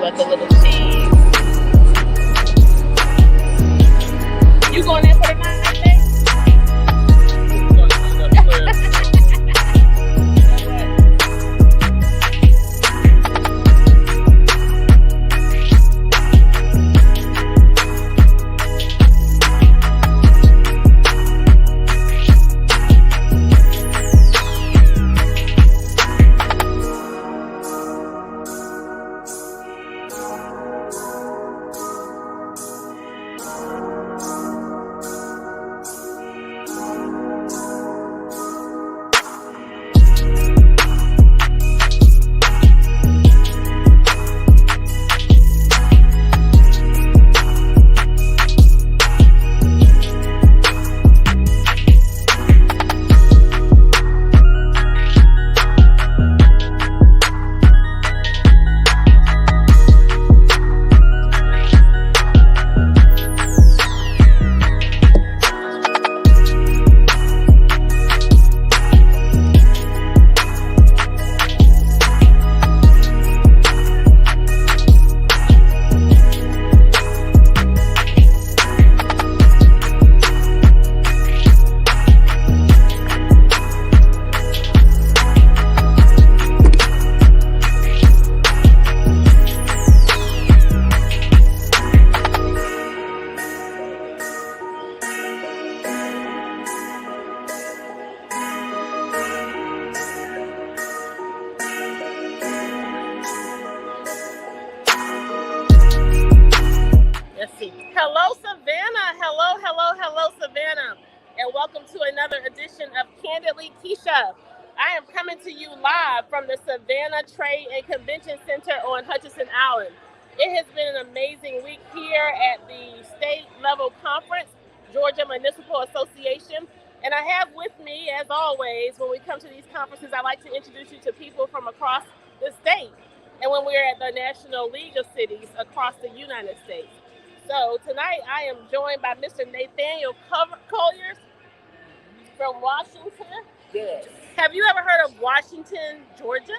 like a little cheese. You going in for the night, Nate? Hello, Savannah. Hello, Savannah. And welcome to another edition of Kandily Kesha. I am coming to you live from the Savannah Trade and Convention Center on Hutchinson Island. It has been an amazing week here at the state level conference, Georgia Municipal Association. And I have with me, as always, when we come to these conferences, I like to introduce you to people from across the state. And when we're at the National League of Cities across the United States. So tonight I am joined by Mr. Nathaniel Colliers from Washington. Yes. Have you ever heard of Washington, Georgia?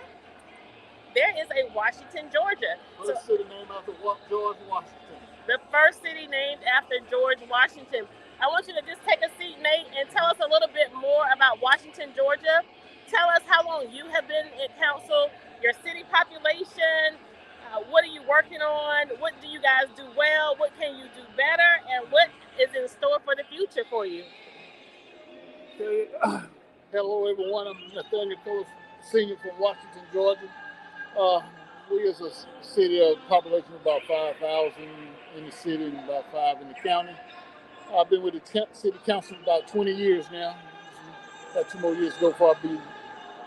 There is a Washington, Georgia. First city named after George Washington. The first city named after George Washington. I want you to just take a seat, Nate, and tell us a little bit more about Washington, Georgia. Tell us how long you have been in council, your city population. What are you working on? What do you guys do well? What can you do better? And what is in store for the future for you? Okay. Hello, everyone. I'm Nathaniel Colliers, Senior from Washington, Georgia. We as a city of population of about 5,000 in the city and about 5 in the county. I've been with the city council about 20 years now. Got 2 more years to go before I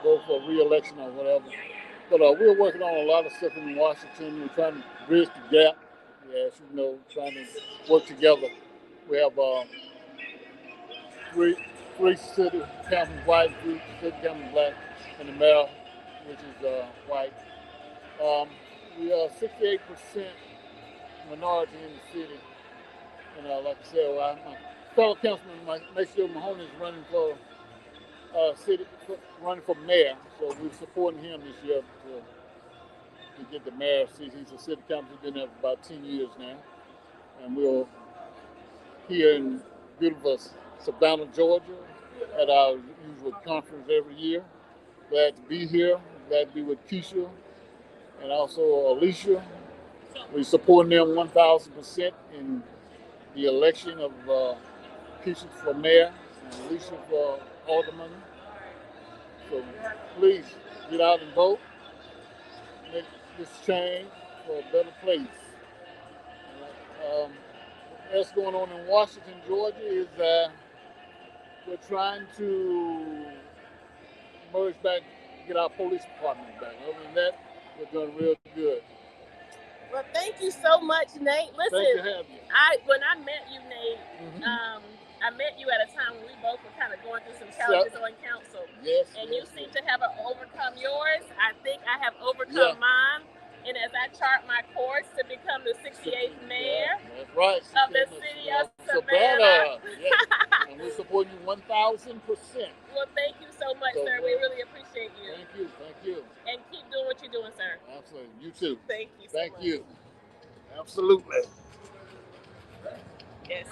go for re-election or whatever. But we're working on a lot of stuff in Washington. We're trying to bridge the gap. As you know, trying to work together. We have three city councilmen white, 3 city councilmen black, and the mayor, which is white. We are 68% minority in the city. And like I said, my fellow councilman, Maestro Mahoney, is running for running for mayor, so we're supporting him this year to get the mayor seat. He's a city councilman, been there for about 10 years now, and we're here in beautiful Savannah, Georgia, at our usual conference every year. Glad to be here. Glad to be with Kesha and also Alicia. We're supporting them 1,000% in the election of Kesha for mayor and Alicia for Alderwoman. So please get out and vote. Make this change for a better place. What's going on in Washington, Georgia is we're trying to merge back, get our police department back. Other than that, we're doing real good. Well, thank you so much, Nate. Listen, thank you for having me. When I met you, Nate, I met you at a time when we both were kind of going through some challenges on council. Yes. And you seem to have overcome yours. I think I have overcome mine. And as I chart my course to become the 68th mayor of the city of Savannah. Yes. And we're supporting you 1,000%. Well, thank you so much, sir. We really appreciate you. Thank you. And keep doing what you're doing, sir. Absolutely. You you too. Thank you so Thank much. you. Absolutely. Yes.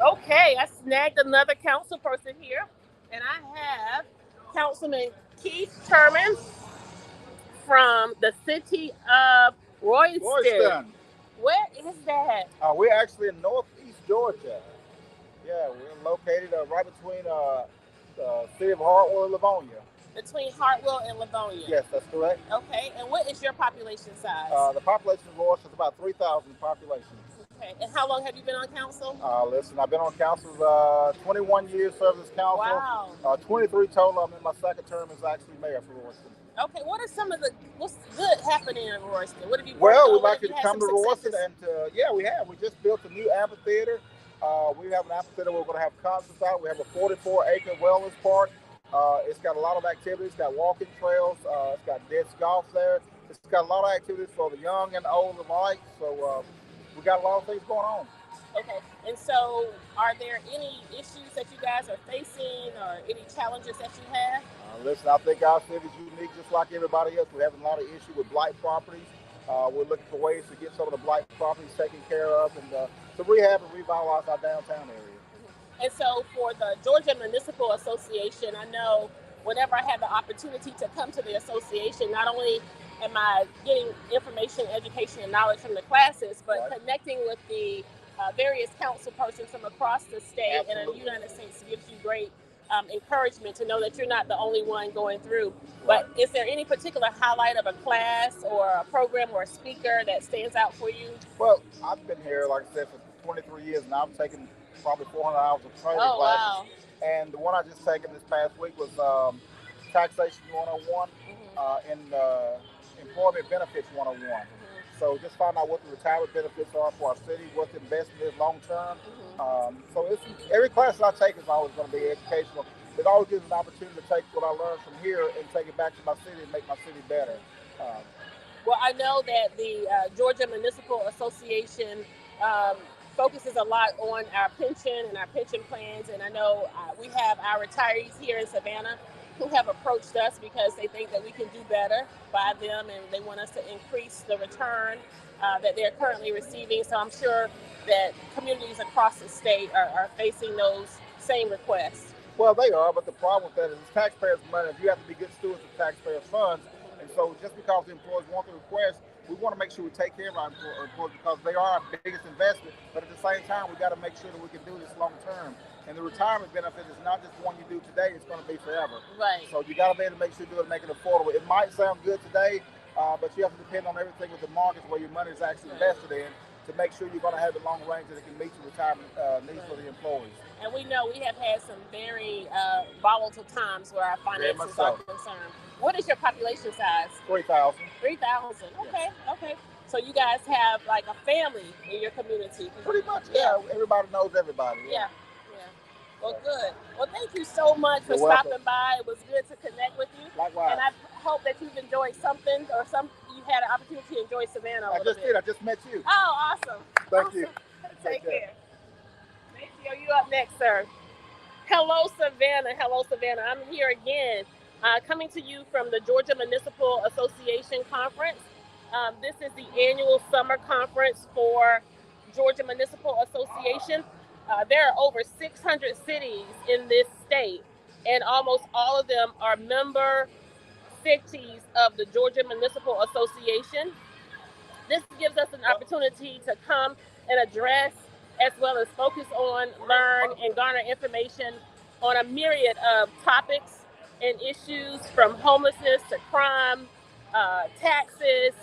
Okay, I snagged another council person here, and I have Councilman Keith Turman from the city of Royston. Royston. Where is that? We're actually in northeast Georgia. Yeah, we're located right between the city of Hartwell and Livonia. Between Hartwell and Livonia. Yes, that's correct. Okay, and what is your population size? The population of Royston is about 3,000 population. Okay, and how long have you been on council? Listen, I've been on council 21 years, served as council. Wow. 23 total. I'm in my second term as actually mayor for Royston. Okay, what are some of what's good happening in Royston? What have you Well, we'd like you to come to Royston, and we have. We just built a new amphitheater. We have an amphitheater where we're going to have concerts out. We have a 44-acre wellness park. It's got a lot of activities. It's got walking trails. It's got disc golf there. It's got a lot of activities for the young and old alike. So we got a lot of things going on. Okay, and so are there any issues that you guys are facing or any challenges that you have? Listen, I think our city is unique just like everybody else. We're having a lot of issues with blight properties. We're looking for ways to get some of the blight properties taken care of and to rehab and revitalize our downtown area. And so for the Georgia Municipal Association, I know whenever I have the opportunity to come to the association, not only am I getting information, education, and knowledge from the classes, but Right. connecting with the various council persons from across the state Absolutely. and the United States gives you great encouragement to know that you're not the only one going through. Right. But is there any particular highlight of a class or a program or a speaker that stands out for you? Well, I've been here, like I said, for 23 years now. I've taken probably 400 hours of training classes. Wow. And the one I just taken this past week was Taxation 101 and Employment Benefits 101. So just find out what the retirement benefits are for our city, what the investment is long term. So every class that I take is always going to be educational. It always gives an opportunity to take what I learned from here and take it back to my city and make my city better. Well, I know that the Georgia Municipal Association focuses a lot on our pension and our pension plans. And I know we have our retirees here in Savannah who have approached us because they think that we can do better by them and they want us to increase the return that they're currently receiving. So I'm sure that communities across the state are facing those same requests. Well, they are, but the problem with that is it's taxpayers' money. You have to be good stewards of taxpayers' funds. And so just because the employees want the request, we want to make sure we take care of our employees because they are our biggest investment. But at the same time, we got to make sure that we can do this long term. And the retirement benefit is not just one you do today, it's going to be forever. Right. So you got to be able to make sure you do it and make it affordable. It might sound good today, but you have to depend on everything with the markets where your money is actually invested in to make sure you're going to have the long range that it can meet your retirement needs for the employees. And we know we have had some very volatile times where our finances are concerned. What is your population size? 3,000. 3,000. Okay, okay. So you guys have like a family in your community. Pretty much, yeah. Everybody knows everybody. Yeah. Well, good. Well, thank you so much for stopping by. It was good to connect with you. Likewise. And I hope that you've enjoyed something or you had an opportunity to enjoy Savannah a little bit. I just met you. Oh, awesome. Thank you. Take care. Maceo, you up next, sir. Hello, Savannah. Hello, Savannah. I'm here again, coming to you from the Georgia Municipal Association Conference. This is the annual summer conference for Georgia Municipal Association. There are over 600 cities in this state, and almost all of them are member cities of the Georgia Municipal Association. This gives us an opportunity to come and address, as well as focus on, learn, and garner information on a myriad of topics and issues from homelessness to crime, taxes,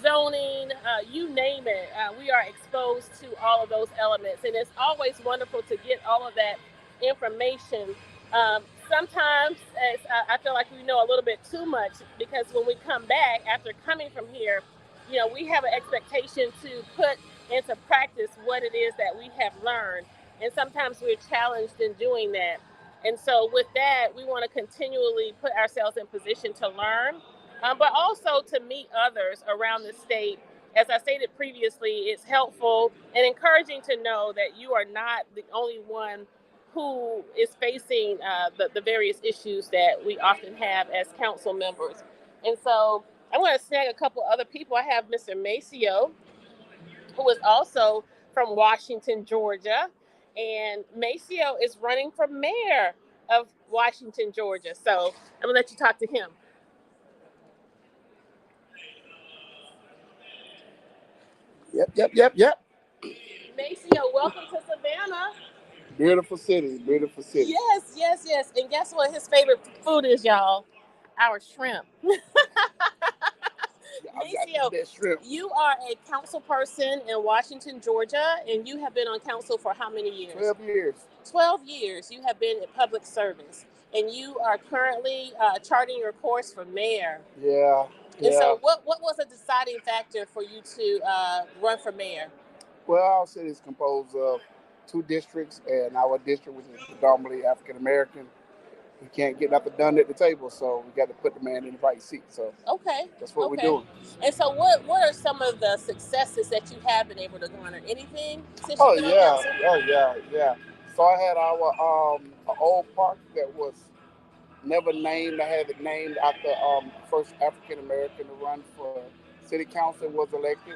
zoning, you name it. We are exposed to all of those elements, and it's always wonderful to get all of that information. Sometimes I feel like we know a little bit too much because when we come back after coming from here, we have an expectation to put into practice what it is that we have learned. And sometimes we're challenged in doing that. And so with that, we want to continually put ourselves in position to learn, but also to meet others around the state. As I stated previously, it's helpful and encouraging to know that you are not the only one who is facing the various issues that we often have as council members. And so I'm going to snag a couple other people. I have Mr. Maceo, who is also from Washington, Georgia. And Maceo is running for mayor of Washington, Georgia. So I'm going to let you talk to him. Yep. Maceo, welcome to Savannah. Beautiful city, beautiful city. Yes. And guess what his favorite food is, y'all? Our shrimp. Maceo, you are a council person in Washington, Georgia, and you have been on council for how many years? 12 years. 12 years you have been in public service, and you are currently charting your course for mayor. Yeah. And so what was a deciding factor for you to run for mayor? Well, our city is composed of 2 districts, and our district, which is predominantly African American, we can't get nothing done at the table, so we got to put the man in the right seat. So that's what we're doing. And so what are some of the successes that you have been able to garner? Anything since Oh you've been on council? yeah. So I had our old park that was never named. I had it named after first African American to run for city council was elected.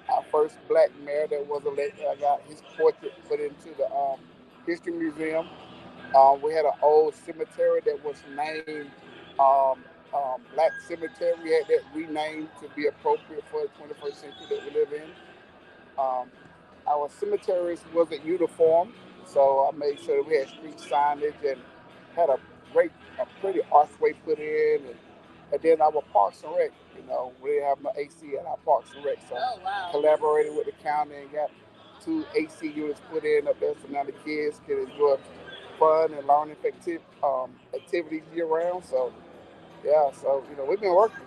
Our first black mayor that was elected, I got his portrait put into the history museum. We had an old cemetery that was named Black Cemetery. We had that renamed to be appropriate for the 21st century that we live in. Um, our cemeteries wasn't uniform, so I made sure that we had street signage and had a pretty archway put in, and then our parks and rec. We didn't have no AC at our parks and rec, so collaborated with the county and got 2 AC units put in up there, so now the kids can enjoy fun and learning activities year round. So we've been working.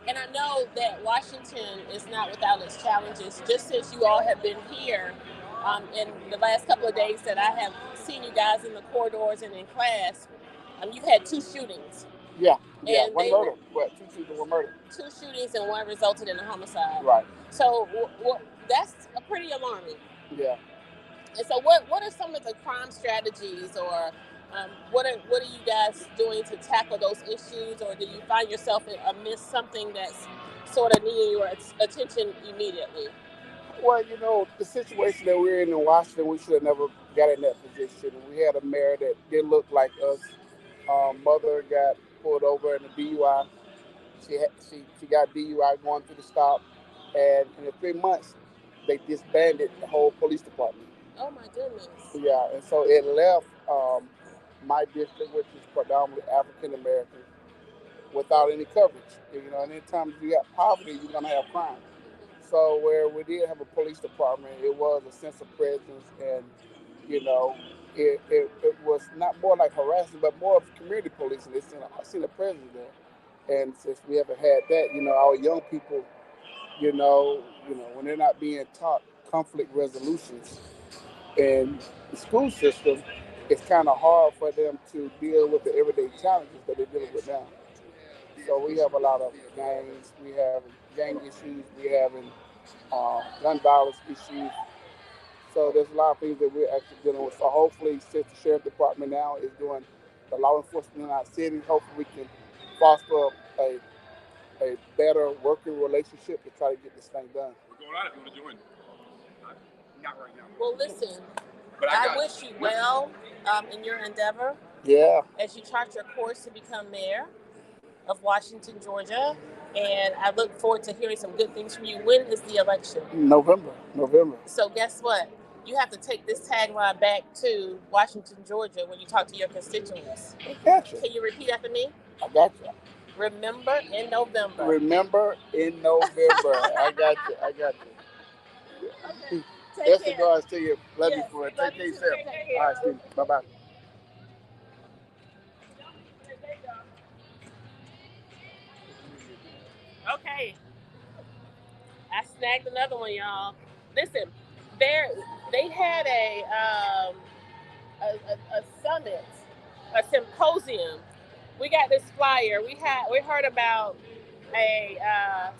And I know that Washington is not without its challenges. Just since you all have been here, in the last couple of days that I have seen you guys in the corridors and in class, you've had 2 shootings. Yeah. One murder. 2 shootings, 1 murder. 2 shootings and 1 resulted in a homicide. Right. So that's pretty alarming. Yeah. And so what are some of the crime strategies, or what are you guys doing to tackle those issues, or do you find yourself amidst something that's sort of needing your attention immediately? Well, the situation that we're in Washington, we should have never got in that position. We had a mayor that didn't look like us. Mother got pulled over in a DUI. She got DUI going through the stop, and in 3 months, they disbanded the whole police department. Oh my goodness. Yeah, and so it left my district, which is predominantly African American, without any coverage. And anytime you got poverty, you're gonna have crime. So where we did have a police department, it was a sense of presence, and it was not more like harassment, but more of community policing. I seen a presence there, and since we haven't had that, our young people, when they're not being taught conflict resolutions in the school system, it's kind of hard for them to deal with the everyday challenges that they're dealing with now. So we have a lot of gangs, we have gang issues, we have gun violence issues. So there's a lot of things that we're actually dealing with. So hopefully, since the sheriff department now is doing the law enforcement in our city, hopefully we can foster a better working relationship to try to get this thing done. What's going on if you want to join? Not right now. Well, listen, but I wish you well in your endeavor. Yeah. As you chart your course to become mayor of Washington, Georgia, and I look forward to hearing some good things from you. When is the election? November. So guess what? You have to take this tagline back to Washington, Georgia when you talk to your constituents. I got you. Can you repeat after me? I got you. Remember in November. Remember in November. I got you. Okay. Best regards to you. Love you for it. Take care of yourself. All right, Steve. Bye-bye. Okay. I snagged another one, y'all. Listen, they had a summit, a symposium. We got this flyer. We heard about a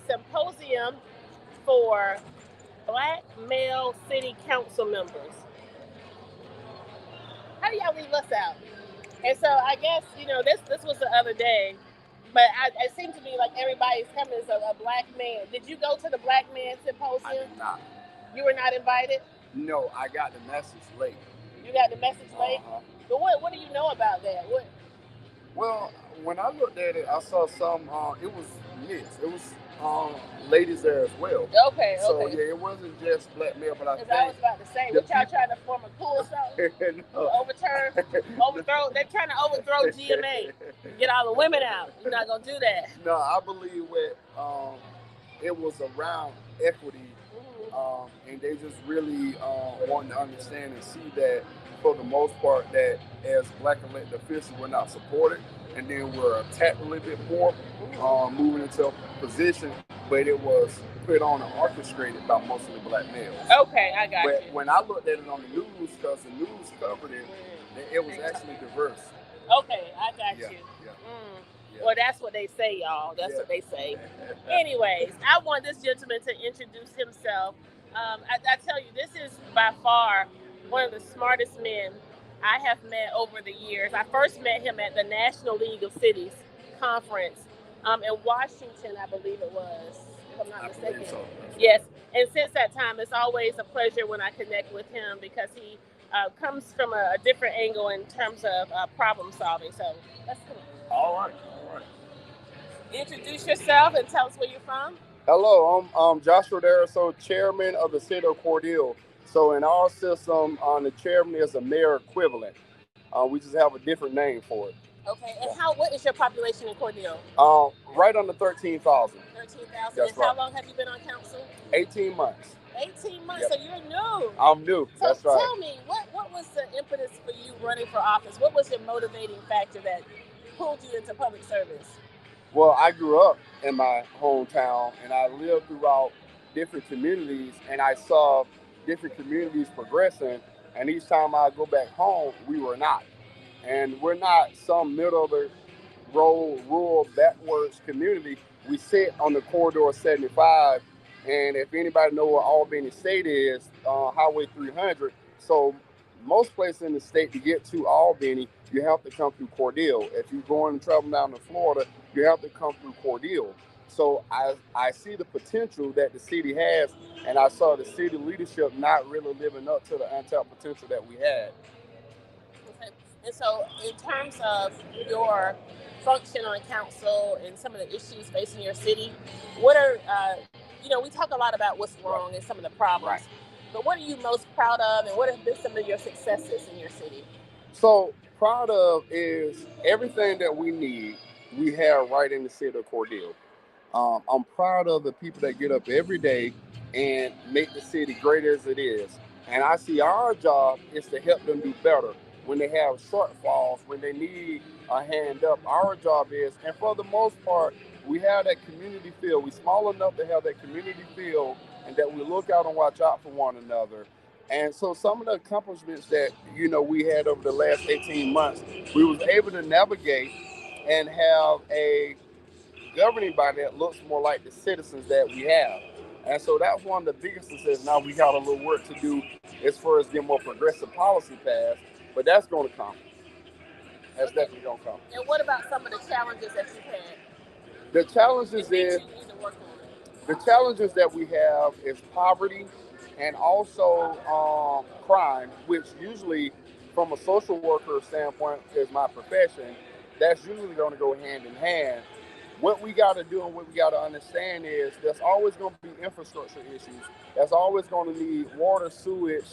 symposium for Black male city council members. How do y'all leave us out? And so I guess this was the other day, But it seems to me like everybody's coming as a black man. Did you go to the Black Man Symposium? I did not. You were not invited? No, I got the message late. You got the message late? Uh-huh. But what do you know about that? What? Well, when I looked at it, I saw some. It was mixed. It was ladies there as well. Okay. So yeah, it wasn't just black male, but I think I was about to say, what y'all trying to form a coup or something? No. Overthrow. They're trying to overthrow GMA. Get all the women out. You're not gonna do that. No, I believe what it was around equity, and they just really wanting to understand and see that for the most part that as black elected officials we're not supported, and then we're attacked a little bit more, moving into a position, but it was put on and orchestrated by mostly black males. Okay, I got you. But when I looked at it on the news, because the news covered it, it was actually diverse. Okay, I got you. Yeah. Yeah. Well, that's what they say, y'all. That's what they say. Anyways, I want this gentleman to introduce himself. I tell you, this is by far one of the smartest men I have met over the years. I first met him at the National League of Cities conference in Washington, I believe it was, if I'm not mistaken. So. Yes, and since that time, it's always a pleasure when I connect with him because he comes from a different angle in terms of problem solving. So that's cool. All right. Introduce yourself and tell us where you're from. Hello, I'm Joshua Daraso, chairman of the city of Cordele. So in our system, the chairman is a mayor equivalent. We just have a different name for it. Okay, and what is your population in Cordele? Right under 13,000. 13,000. That's and right. How long have you been on council? 18 months. 18 months, Yep. So you're new. I'm new, So that's right. Tell me, what was the impetus for you running for office? What was your motivating factor that pulled you into public service? Well, I grew up in my hometown, and I lived throughout different communities, and I saw different communities progressing, and each time I go back home, we were not. And we're not some middle of the road, rural, backwards community. We sit on the corridor 75, and if anybody know what Albany State is, Highway 300, so most places in the state to get to Albany, you have to come through Cordele. If you're going to travel down to Florida, you have to come through Cordele. So I see the potential that the city has, and I saw the city leadership not really living up to the untapped potential that we had. Okay. And so in terms of your function on council and some of the issues facing your city, what are, we talk a lot about what's wrong and some of the problems, but what are you most proud of and what have been some of your successes in your city? So proud of is everything that we need, we have right in the city of Cordele. I'm proud of the people that get up every day and make the city great as it is. And I see our job is to help them do better. When they have shortfalls, when they need a hand up, our job is, and for the most part, we have that community feel. We're small enough to have that community feel and that we look out and watch out for one another. And so some of the accomplishments that, we had over the last 18 months, we was able to navigate and have a governing body that looks more like the citizens that we have. And so that's one of the biggest successes. Now we got a little work to do as far as getting more progressive policy passed, but that's going to come. That's definitely going to come. And what about some of the challenges that you've had? The challenges that we have is poverty and also crime, which usually from a social worker standpoint is my profession, that's usually going to go hand in hand. What we got to do and what we got to understand is there's always going to be infrastructure issues. There's always going to need water, sewage,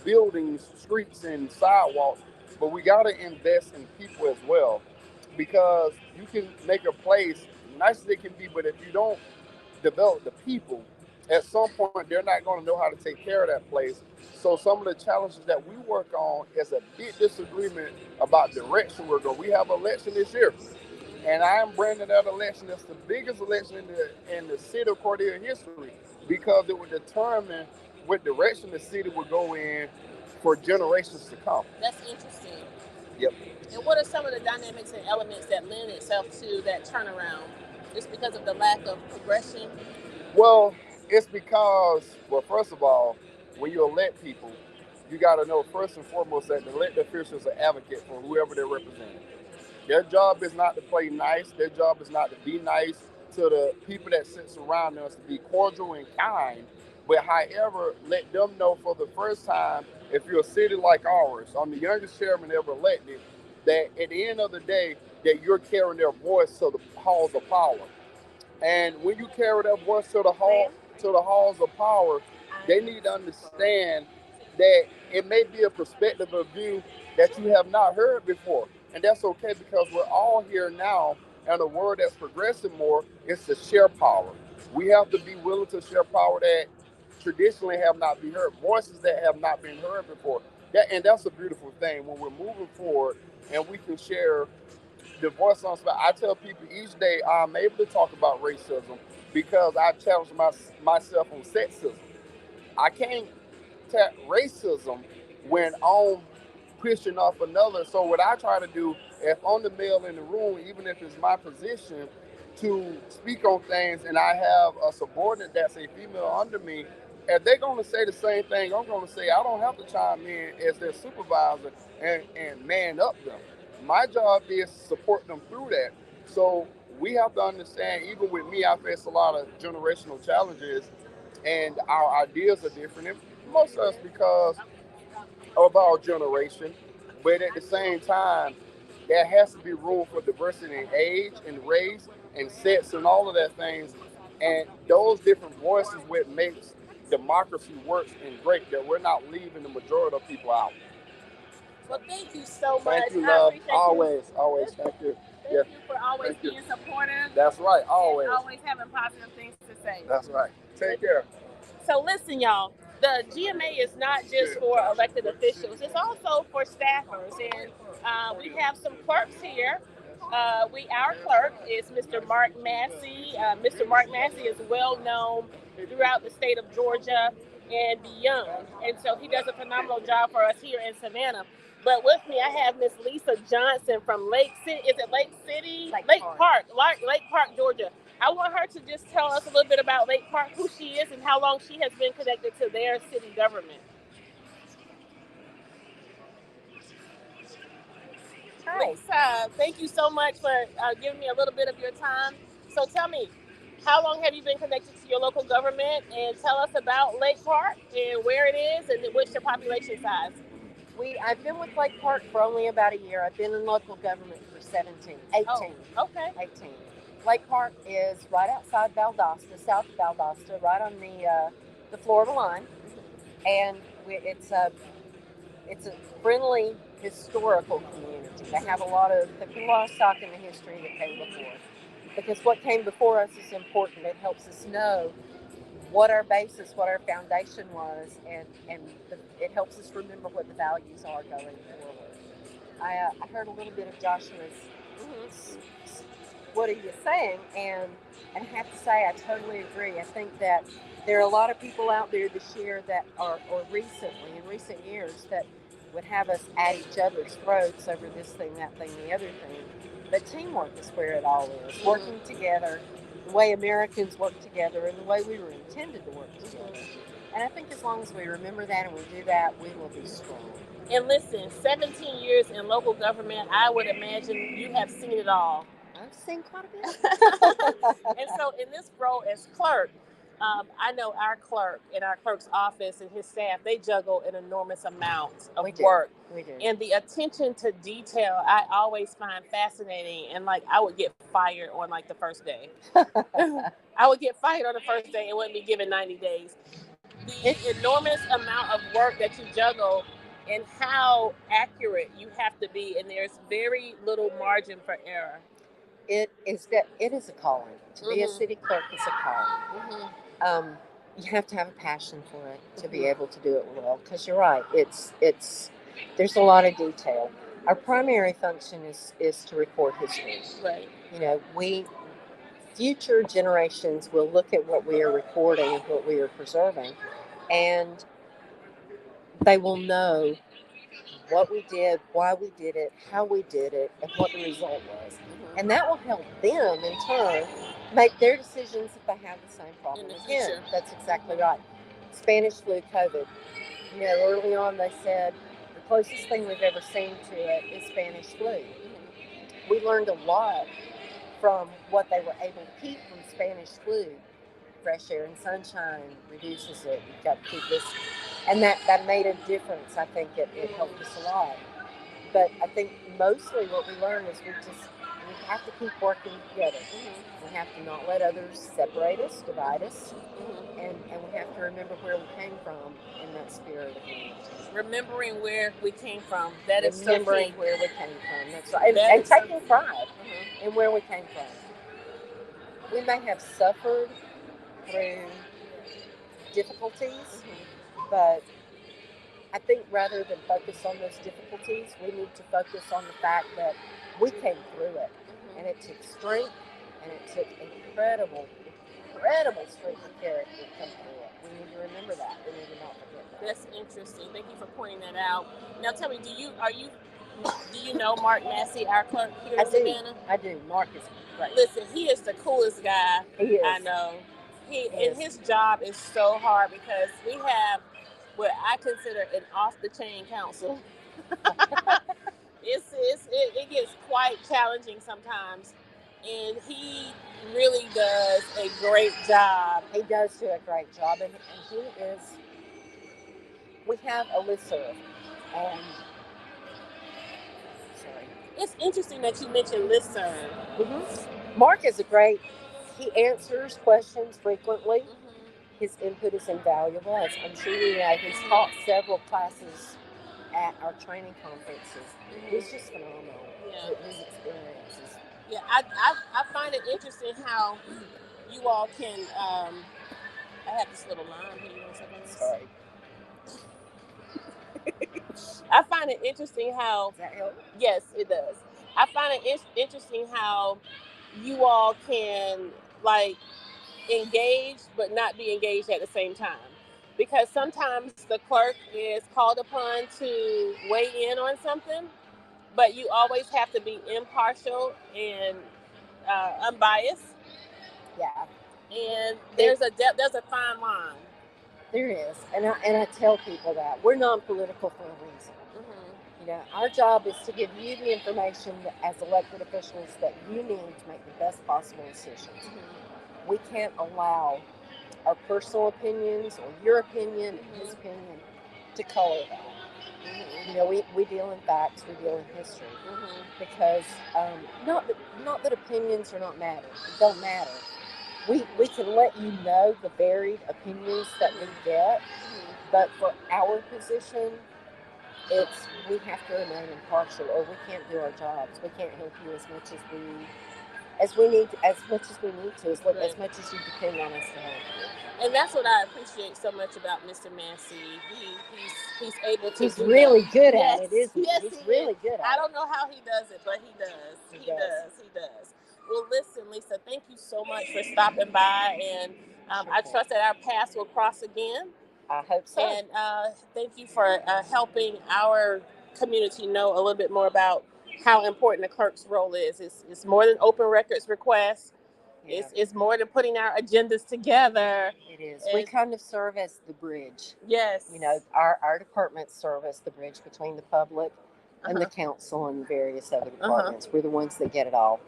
buildings, streets, and sidewalks. But we got to invest in people as well, because you can make a place nice as it can be, but if you don't develop the people, at some point they're not going to know how to take care of that place. So some of the challenges that we work on is a big disagreement about direction we're going. We have an election this year, and I am branding that election as the biggest election in the city of Cordele history, because it would determine what direction the city would go in for generations to come. That's interesting. Yep. And what are some of the dynamics and elements that lend itself to that turnaround? Just because of the lack of progression? Well, it's because, first of all, when you elect people, you got to know first and foremost that the elected officials are advocate for whoever they're representing. Their job is not to play nice. Their job is not to be nice to the people that sits around us, to be cordial and kind. But however, let them know for the first time, if you're a city like ours, I'm the youngest chairman ever elected, that at the end of the day, that you're carrying their voice to the halls of power. And when you carry that voice to the halls of power, they need to understand that it may be a perspective of view that you have not heard before. And that's okay because we're all here now, and the word that's progressing more is to share power. We have to be willing to share power that traditionally have not been heard, voices that have not been heard before. And that's a beautiful thing when we're moving forward and we can share the voice on spot. I tell people each day I'm able to talk about racism because I challenge myself on sexism. I can't tap racism when I'm pushing off another. So what I try to do, if I'm the male in the room, even if it's my position to speak on things, and I have a subordinate that's a female under me, if they're going to say the same thing, I'm going to say I don't have to chime in as their supervisor and man up them. My job is to support them through that. So we have to understand, even with me, I face a lot of generational challenges and our ideas are different. And most of us because of our generation, but at the same time, there has to be room for diversity in age and race and sex and all of that things. And those different voices what makes democracy works and great, that we're not leaving the majority of people out. Well, thank you so much. Thank you, I love. appreciate Always, always. Thank you. Thank Yeah. you for always Thank you. being supportive. That's right. Always. And always having positive things to say. That's right. Take care. So listen, y'all, the GMA is not just for elected officials, it's also for staffers. And we have some clerks here. Our clerk is Mr. Mark Massey. Mr. Mark Massey is well known throughout the state of Georgia and beyond. And so he does a phenomenal job for us here in Savannah. But with me, I have Miss Lisa Johnson from Lake City. Is it Lake City? Lake Park, Georgia. I want her to just tell us a little bit about Lake Park, who she is, and how long she has been connected to their city government. Hi. Lisa, thank you so much for giving me a little bit of your time. So tell me, how long have you been connected to your local government? And tell us about Lake Park and where it is and what's your population size. I've been with Lake Park for only about a year. I've been in local government for 18. Oh, okay. 18. Lake Park is right outside Valdosta, south of Valdosta, right on the Florida line, and it's a friendly historical community. They put a lot of stock in the history that came before, because what came before us is important. It helps us know what our basis, what our foundation was, and it helps us remember what the values are going forward. I heard a little bit of Joshua's what are you saying, and I have to say I totally agree. I think that there are a lot of people out there this year that in recent years, that would have us at each other's throats over this thing, that thing, the other thing. But teamwork is where it all is. Working together, the way Americans work together, and the way we were intended to work together. And I think as long as we remember that and we do that, we will be strong. And listen, 17 years in local government, I would imagine you have seen it all. I've seen quite a bit. And so in this role as clerk, I know our clerk in our clerk's office and his staff, they juggle an enormous amount of work. We do. And the attention to detail, I always find fascinating. And I would get fired on the first day. I would get fired on the first day and wouldn't be given 90 days. The enormous amount of work that you juggle and how accurate you have to be. And there's very little margin for error. It is a calling. To be a city clerk is a calling. You have to have a passion for it to be able to do it well. Because you're right, there's a lot of detail. Our primary function is to record history. Right. Future generations will look at what we are recording and what we are preserving, and they will know what we did, why we did it, how we did it, and what the result was. And that will help them, in turn, make their decisions if they have the same problem again. That's exactly right. Spanish flu, COVID. Early on they said the closest thing we've ever seen to it is Spanish flu. we learned a lot from what they were able to keep from Spanish flu. Fresh air and sunshine reduces it. You've got to keep this, and that made a difference. I think it helped us a lot. But I think mostly what we learn is we have to keep working together. We have to not let others separate us, divide us, and we have to remember where we came from in that spirit of unity. Remembering where we came from. That is so Remembering key. where we came from. That's right. And taking pride in where we came from. We may have suffered through difficulties, but I think rather than focus on those difficulties, we need to focus on the fact that we came through it. And it took strength, and it took incredible strength of character to come through it. We need to remember that. We need to not forget that. That's interesting. Thank you for pointing that out. Now tell me, do you know Mark Massey, our clerk here in Savannah? I do. Mark is great. Listen, he is the coolest guy He is. I know. And his job is so hard because we have what I consider an off-the-chain council. It gets quite challenging sometimes, and he really does a great job. He does do a great job, and he is. We have a listserv, and it's interesting that you mentioned listserv. Mark is he answers questions frequently. His input is invaluable. As I'm sure you know, he's taught several classes at our training conferences. He's just phenomenal. His experiences. Yeah, I find it interesting how you all can. I have this little line here. Sorry. I find it interesting how. Does that help? Yes, it does. I find it interesting how you all can engage but not be engaged at the same time, because sometimes the clerk is called upon to weigh in on something, but you always have to be impartial and unbiased. Yeah. And there's a fine line. There is, and I tell people that we're non-political for a reason. You know, our job is to give you the information as elected officials that you need to make the best possible decisions. We can't allow our personal opinions or your opinion and his opinion to color that. You know, we deal in facts, we deal in history, because not that opinions are not matter. It don't matter. We can let you know the varied opinions that we get, but for our position, we have to remain impartial, or we can't do our jobs. We can't help you as much as we need to, as much as you depend on us to help you. And that's what I appreciate so much about Mr. Massey. He's able to. He's really good at it, isn't he? Yes, he's really good at it. I don't know how he does it, but he does. He does. Well, listen, Lisa, thank you so much for stopping by, and I trust that our paths will cross again. I hope so. And thank you for helping our community know a little bit more about how important the clerk's role is. It's more than open records requests. Yeah. It's more than putting our agendas together. It is. We kind of serve as the bridge. Yes. You know, our departments serve as the bridge between the public and the council and various other departments. We're the ones that get it all.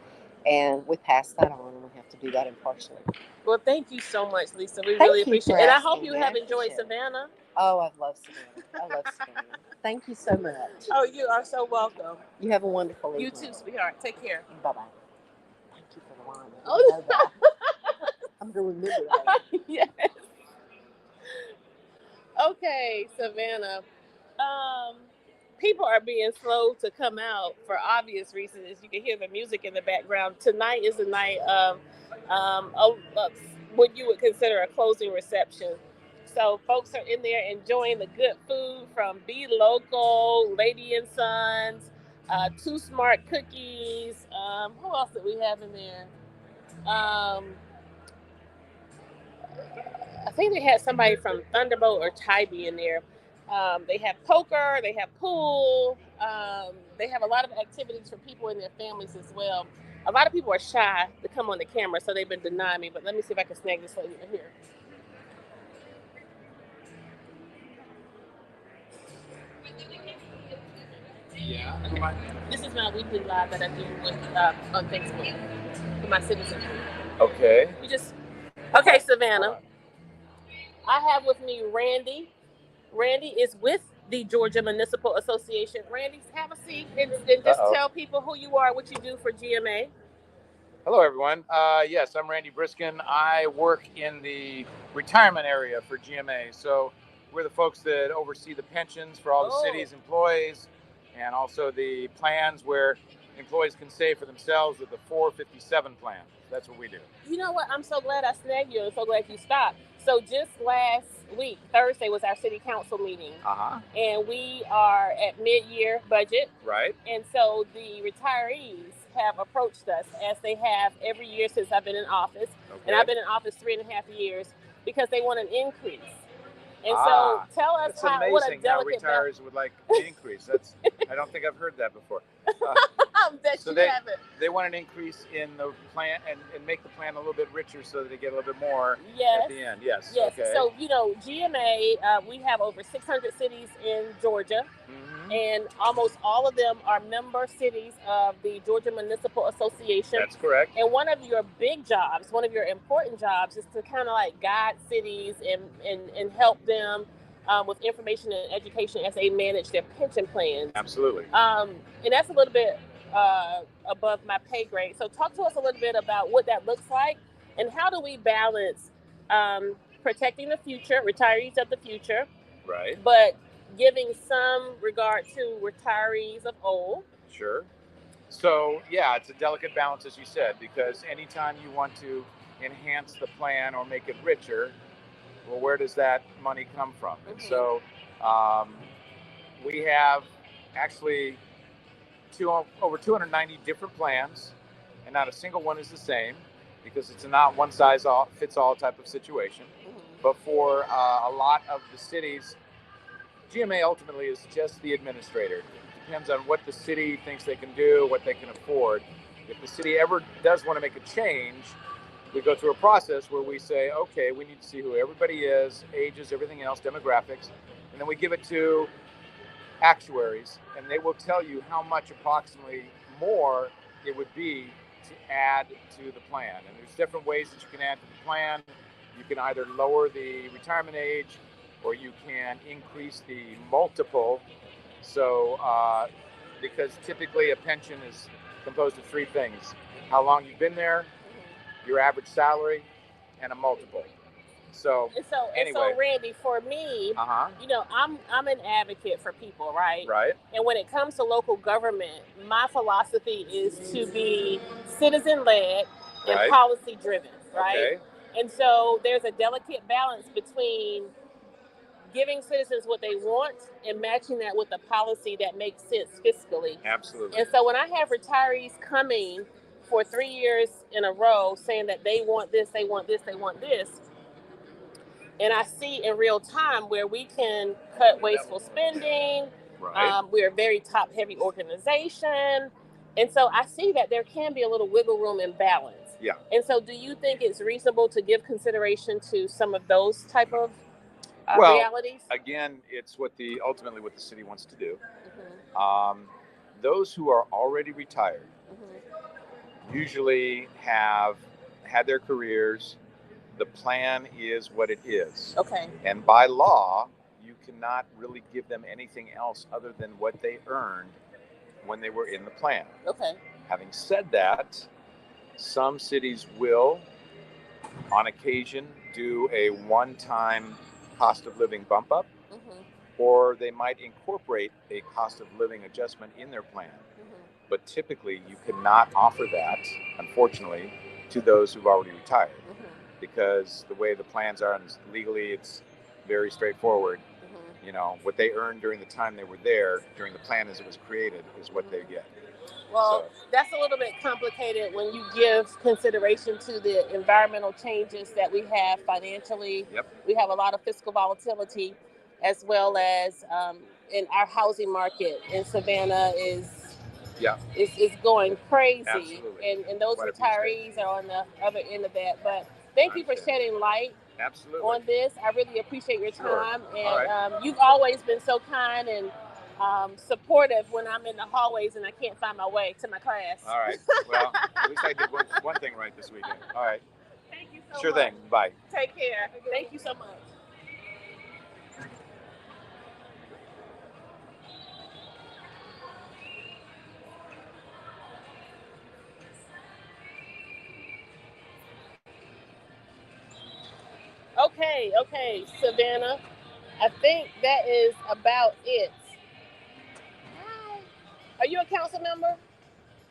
And we pass that on, and we have to do that impartially. Well, thank you so much, Lisa. We really appreciate it. And I hope you have enjoyed Savannah. Oh, I've loved Savannah. I love Savannah. Thank you so much. Oh, you are so welcome. You have a wonderful evening. You too, sweetheart. Take care. Bye-bye. Thank you for the line. Oh, I'm going to remember that. Yes. Okay, Savannah. People are being slow to come out for obvious reasons. As you can hear the music in the background. Tonight is the night of what you would consider a closing reception. So folks are in there enjoying the good food from Be Local, Lady and Sons, Too Smart Cookies. Who else did we have in there? I think they had somebody from Thunderbolt or Tybee in there. They have poker, they have pool, they have a lot of activities for people and their families as well. A lot of people are shy to come on the camera, so they've been denying me, but let me see if I can snag this lady right here. Yeah. This is my weekly live that I do with, on Facebook for my citizens. Okay. Okay, Savannah. I have with me Randy. Randy is with the Georgia Municipal Association. Randy, have a seat and just tell people who you are, what you do for GMA. Hello, everyone. Yes, I'm Randy Briskin. I work in the retirement area for GMA. So we're the folks that oversee the pensions for all the city's employees, and also the plans where employees can save for themselves with the 457 plan. That's what we do. You know what? I'm so glad I snagged you and so glad you stopped. So just last week, Thursday, was our city council meeting. And we are at mid-year budget. Right. And so the retirees have approached us, as they have every year since I've been in office. Okay. And I've been in office 3.5 years, because they want an increase. And so tell us it's how, amazing what a delicate how retirees would like an increase. I don't think I've heard that before. So they want an increase in the plan and make the plan a little bit richer so that they get a little bit more at the end. Yes. Okay. So, GMA, we have over 600 cities in Georgia, and almost all of them are member cities of the Georgia Municipal Association. That's correct. And one of your big jobs, one of your important jobs, is to kind of like guide cities and help them with information and education as they manage their pension plans. Absolutely. And that's a little bit above my pay grade. So talk to us a little bit about what that looks like, and how do we balance protecting the future, retirees of the future, right, but giving some regard to retirees of old. Sure. So yeah, it's a delicate balance, as you said, because anytime you want to enhance the plan or make it richer, well, where does that money come from? And so we have actually over 290 different plans, and not a single one is the same, because it's a not one size fits all type of situation. But for a lot of the cities, GMA ultimately is just the administrator. It depends on what the city thinks they can do, what they can afford. If the city ever does want to make a change, we go through a process where we say, okay, we need to see who everybody is, ages, everything else, demographics, and then we give it to actuaries, and they will tell you how much approximately more it would be to add to the plan. And there's different ways that you can add to the plan. You can either lower the retirement age, or you can increase the multiple. So because typically a pension is composed of three things: how long you've been there, your average salary, and a multiple. So Randy, for me, I'm an advocate for people, right? Right. And when it comes to local government, my philosophy is to be citizen-led and policy-driven, right? Okay. And so there's a delicate balance between giving citizens what they want and matching that with a policy that makes sense fiscally. Absolutely. And so when I have retirees coming for 3 years in a row saying that they want this, they want this, they want this, and I see in real time where we can cut wasteful spending. Right. We're a very top-heavy organization. And so I see that there can be a little wiggle room and balance. Yeah. And so do you think it's reasonable to give consideration to some of those type of realities? Again, it's ultimately what the city wants to do. Those who are already retired usually have had their careers. The plan is what it is. Okay. And by law, you cannot really give them anything else other than what they earned when they were in the plan. Okay. Having said that, some cities will, on occasion, do a one-time cost of living bump up, or they might incorporate a cost of living adjustment in their plan. But typically, you cannot offer that, unfortunately, to those who've already retired. Because the way the plans are, and legally it's very straightforward, what they earned during the time they were there, during the plan as it was created, is what they get. Well, that's a little bit complicated when you give consideration to the environmental changes that we have financially. Yep. We have a lot of fiscal volatility, as well as in our housing market in Savannah is going crazy. Absolutely. And those retirees are on the other end of that. But thank you for shedding light on this. I really appreciate your time. Sure. And you've always been so kind and supportive when I'm in the hallways and I can't find my way to my class. All right. Well, at least I did one thing right this weekend. All right. Thank you so Sure much. thing. Bye. Take care. Thank you so much. Okay, Savannah. I think that is about it. Hi. Are you a council member?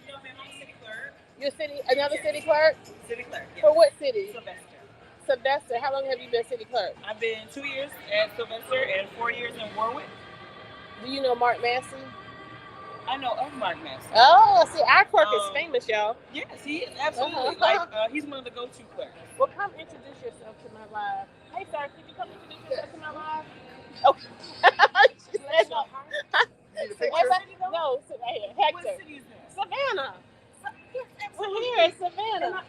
No, ma'am, I'm a city clerk. You're another city clerk? City clerk, yes. For what city? Sylvester. Sylvester. How long have you been city clerk? I've been 2 years at Sylvester and 4 years in Warwick. Do you know Mark Massey? I know of Mark Massey. Oh, see, our clerk is famous, y'all. Yes, he is, absolutely. He's one of the go-to clerks. Well, come introduce yourself to my live. Hey, sir, could you come introduce yourself to my live? Okay. She said no. No, sit right here. Hector. What city is that? Savannah. Yes, We're absolutely. here in Savannah.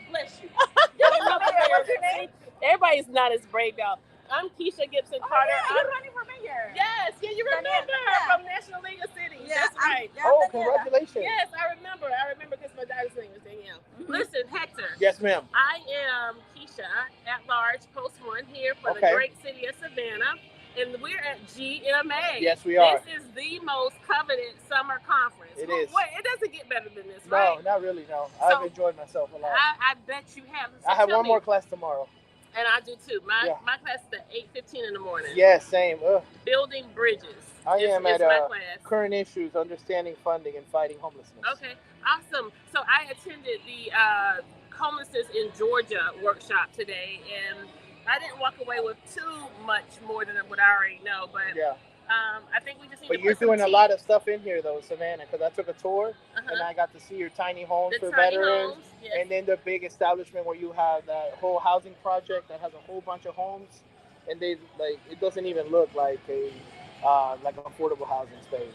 Bless you. What's your name? Everybody's not as brave, y'all. I'm Keisha Gibson Carter. You're running for mayor. Yes, yeah, you remember from National League of Cities. Yeah, That's right. Oh, congratulations. Yes, I remember because my daughter's name was Danielle. Listen, Hector. Yes, ma'am. I am Keisha at large, Post 1 here for the great city of Savannah. And we're at GMA. Yes, we are. This is the most coveted summer conference. It is. Wait, it doesn't get better than this, right? No, not really, no. So, I've enjoyed myself a lot. I bet you have. So I have one more class tomorrow. And I do too. My class is at 8:15 in the morning. Yeah, same. Building bridges. I am at my class. Current Issues, Understanding Funding and Fighting Homelessness. Okay, awesome. So I attended the Homelessness in Georgia workshop today, and I didn't walk away with too much more than what I already know, but I think we just need to But you're doing a lot of stuff in here, though, Savannah, because I took a tour, and I got to see your tiny homes for veterans, and then the big establishment where you have that whole housing project that has a whole bunch of homes, and they it doesn't even look like a like an affordable housing space.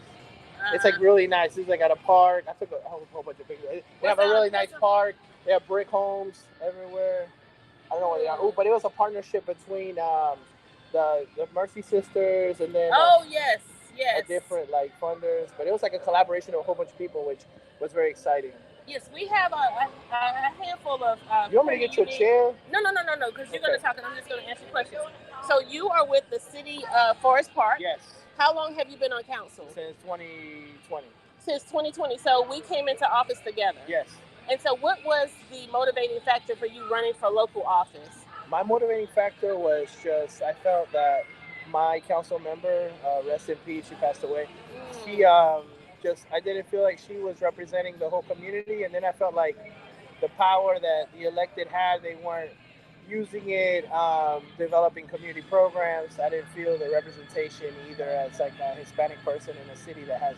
It's like really nice. It's like at a park. I took a whole bunch of pictures. They have a really nice park. They have brick homes everywhere. I don't know what they are. Oh, but it was a partnership between the Mercy Sisters and then yes. different funders. But it was like a collaboration of a whole bunch of people, which was very exciting. Yes, we have a handful of. You want me to get you a chair? No, because you're going to talk and I'm just going to answer questions. So you are with the city of Forest Park. Yes. How long have you been on council? Since 2020. Since 2020. So we came into office together. Yes. And so what was the motivating factor for you running for local office? My motivating factor was just I felt that my council member, rest in peace, she passed away. She I didn't feel like she was representing the whole community, and then I felt like the power that the elected had, they weren't using it, developing community programs. I didn't feel the representation either as like a Hispanic person in a city that has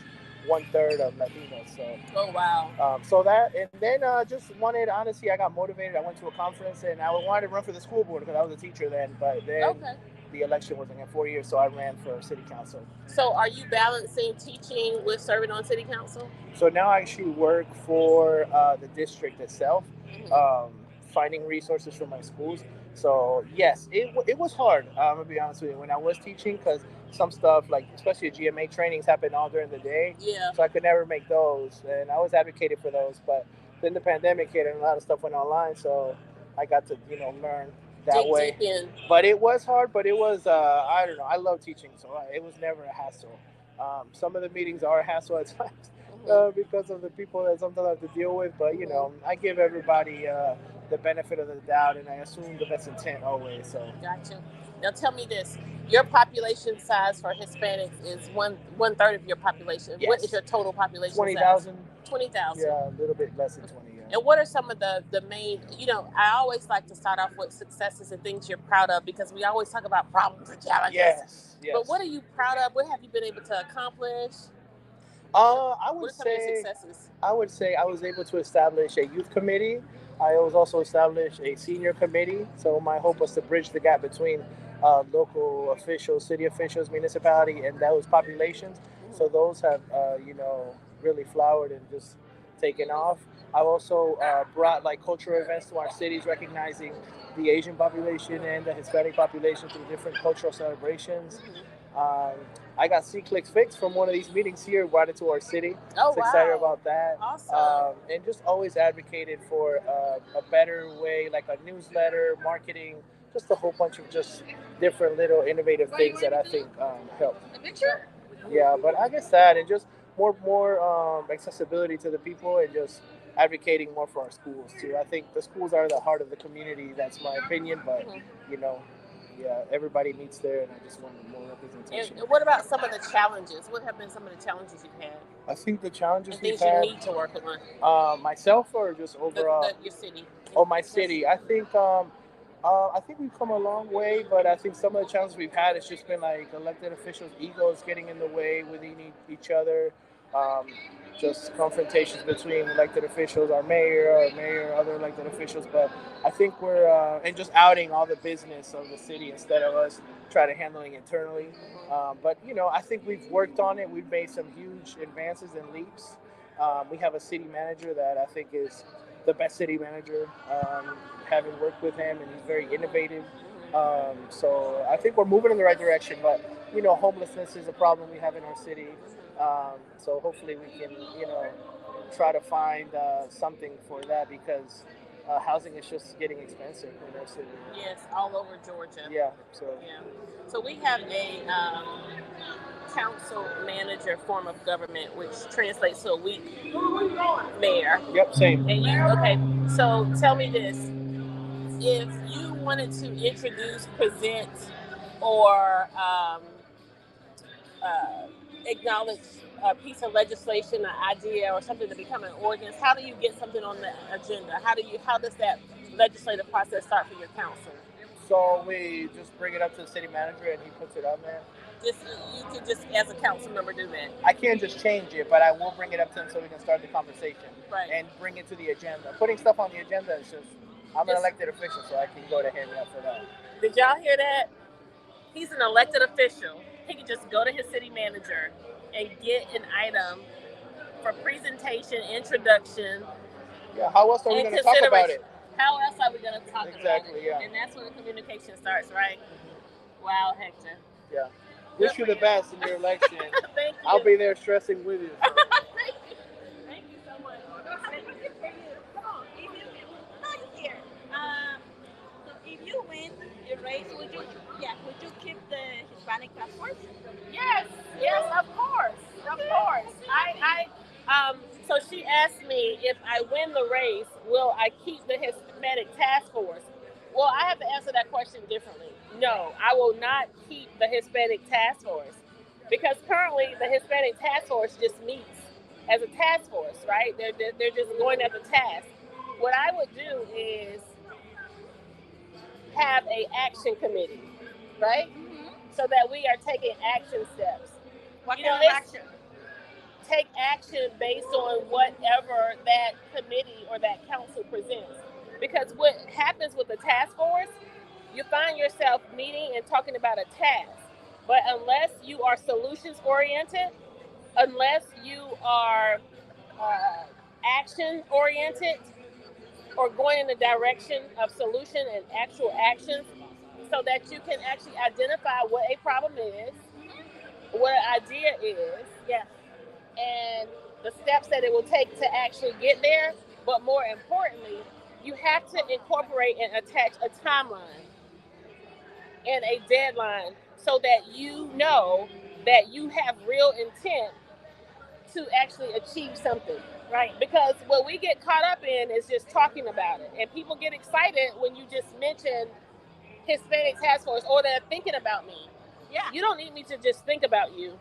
1/3 of Latinos. So. Oh wow. So that, and then just wanted, honestly, I got motivated. I went to a conference and I wanted to run for the school board because I was a teacher then. But then the election wasn't in 4 years, so I ran for city council. So are you balancing teaching with serving on city council? So now I actually work for the district itself, finding resources for my schools. So yes, it was hard. I'm gonna be honest with you. When I was teaching, because some stuff like especially GMA trainings happen all during the day. Yeah. So I could never make those, and I was advocating for those. But then the pandemic hit, and a lot of stuff went online. So I got to learn that way. Deep in. But it was hard. But it was I don't know. I love teaching, so it was never a hassle. Some of the meetings are a hassle at times because of the people that sometimes I have to deal with. But I give everybody the benefit of the doubt, and I assume the best intent always. So. Gotcha. Now tell me this: your population size for Hispanics is one third of your population. Yes. What is your total population? 20,000. 20,000. Yeah, a little bit less than 20. Yeah. And what are some of the main? I always like to start off with successes and things you're proud of because we always talk about problems and challenges. Yes. But what are you proud of? What have you been able to accomplish? I would what are some of your successes? I would say I was able to establish a youth committee. I was also established a senior committee. So my hope was to bridge the gap between local officials, city officials, municipality, and those populations. So those have, really flowered and just taken off. I've also brought cultural events to our cities, recognizing the Asian population and the Hispanic population through different cultural celebrations. Um, I got C-Clicks fixed from one of these meetings here, brought it to our city. Oh, Excited wow. about that. Awesome. And just always advocated for a better way, like a newsletter, marketing, just a whole bunch of just different little innovative things that I think help. Sure. Yeah, but I guess that and just more accessibility to the people and just advocating more for our schools too. I think the schools are the heart of the community. That's my opinion, but you know, yeah, everybody meets there, and I just wanted more representation. And what about some of the challenges? What have been some of the challenges you've had? I think the challenges And we've things you had, need to work on? myself or just overall. Your city. Oh, my city. I think we've come a long way, but I think some of the challenges we've had has just been like elected officials' egos getting in the way within each other. Um, just confrontations between elected officials, our mayor, other elected officials. But I think we're and just outing all the business of the city instead of us try to handling internally. But you know, I think we've worked on it. We've made some huge advances and leaps. We have a city manager that I think is the best city manager, having worked with him, and he's very innovative. So I think we're moving in the right direction. But you know, homelessness is a problem we have in our city. So hopefully we can, you know, try to find something for that because housing is just getting expensive in our city. Yes, all over Georgia. Yeah. So we have a council manager form of government, which translates to a weak mayor. Yep. Same. And okay. So tell me this: if you wanted to introduce, present, or acknowledge a piece of legislation, an idea, or something to become an ordinance, how do you get something on the agenda? How does that legislative process start for your council? So we just bring it up to the city manager and he puts it on there. You could just, as a council member, do that. I can't just change it, but I will bring it up to him so we can start the conversation. Right. And bring it to the agenda. Putting stuff on the agenda is just, I'm an elected official, so I can go to him for that. Did y'all hear that? He's an elected official. He can just go to his city manager and get an item for presentation, introduction. Yeah, how else are we going to talk about it? How else are we going to talk about it? Exactly, yeah. And that's where the communication starts, right? Wow, Hector. Yeah. Wish you the best in your election. Thank you. I'll be there stressing with you. So. Thank you so much. Come on, here. So if you win the race, would you keep the Hispanic task force? Yes, of course. So she asked me if I win the race, will I keep the Hispanic task force? Well, I have to answer that question differently. No, I will not keep the Hispanic task force because currently the Hispanic task force just meets as a task force, right? They're just going at the task. What I would do is have a action committee, right? Mm-hmm. So that we are taking action steps. What kind of action? Take action based on whatever that committee or that council presents. Because what happens with the task force, you find yourself meeting and talking about a task. But unless you are solutions oriented, unless you are action oriented, or going in the direction of solution and actual actions, so that you can actually identify what a problem is, what an idea is, and the steps that it will take to actually get there. But more importantly, you have to incorporate and attach a timeline and a deadline so that you know that you have real intent to actually achieve something. Right. Because what we get caught up in is just talking about it. And people get excited when you just mention Hispanic task force or they're thinking about me. Yeah. You don't need me to just think about you.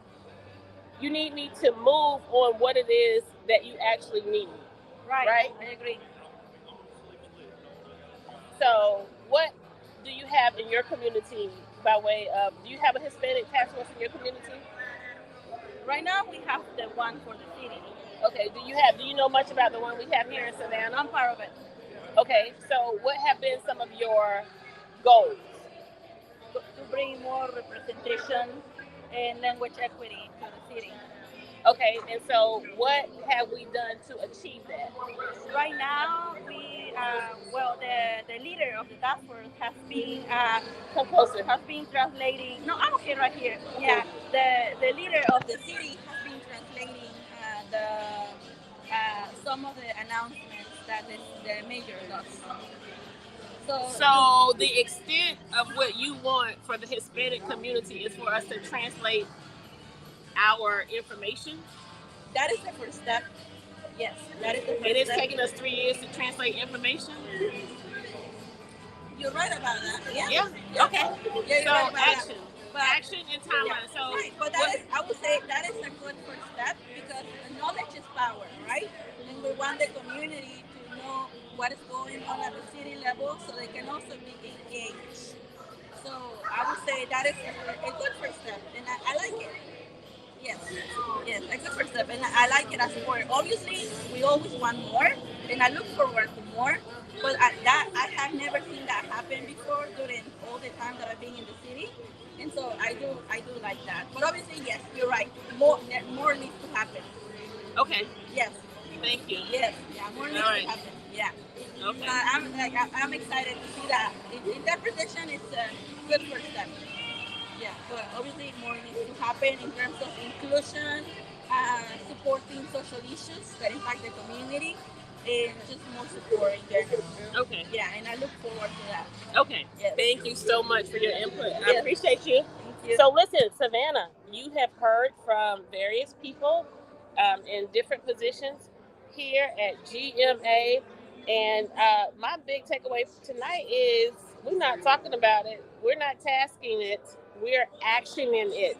You need me to move on what it is that you actually need. Right? I agree. So what do you have in your community by way of, do you have a Hispanic task force in your community? Right now we have the one for the city. Okay, do you know much about the one we have here in Savannah? I'm part of it. Okay, so what have been some of your goals? To bring more representation and language equity to the city. Okay, and so what have we done to achieve that? Right now, we well, the leader of the task force Come closer. has been translating. No, I'm okay right here. Yeah, the leader of the city has been translating the some of the announcements that the mayor does. So the extent of what you want for the Hispanic community is for us to translate our information. That is the first step. Yes, that is the first And it's step. taken us 3 years to translate information. You're right about that. Yeah. Yeah. Okay. Yeah, you're So right about action, that. But, action and timeline. yeah. So Right, but that is, I would say that is a good first step because knowledge is power, right? And we want the community to know what is going on at the city level so they can also be engaged. So I would say that is a good first step, and I like it. Yes, a good first step, and I like it as a board. Obviously, we always want more, and I look forward to more. But I have never seen that happen before during all the time that I've been in the city, and so I do like that. But obviously, yes, you're right. More needs to happen. Okay. Yes. Thank you. Yes. Yeah. More needs to happen. Yeah. Okay. I'm excited to see that. In that position, it's a good first step. Yeah, but obviously more needs to happen in terms of inclusion, supporting social issues that impact the community, and just more support in general. Okay. Yeah, and I look forward to that. Okay. Yes. Thank you so much for your input. I Yes. appreciate you. Thank you. So listen, Savannah, you have heard from various people in different positions here at GMA. And my big takeaway tonight is we're not talking about it. We're not tasking it. We're actioning it.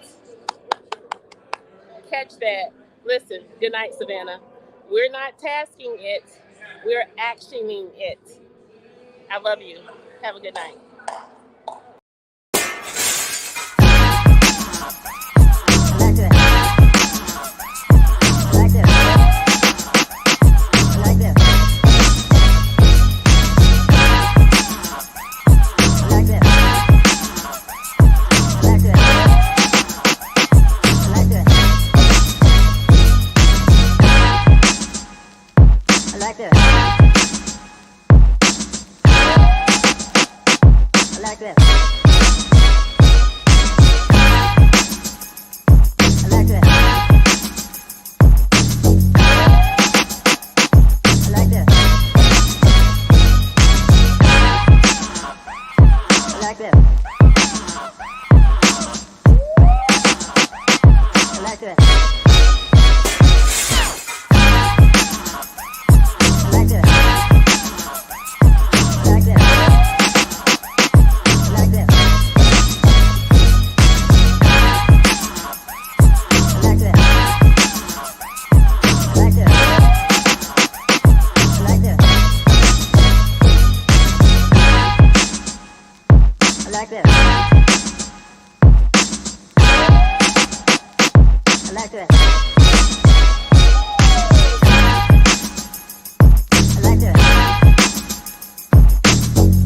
Catch that. Listen, good night, Savannah. We're not tasking it. We're actioning it. I love you. Have a good night. I like that.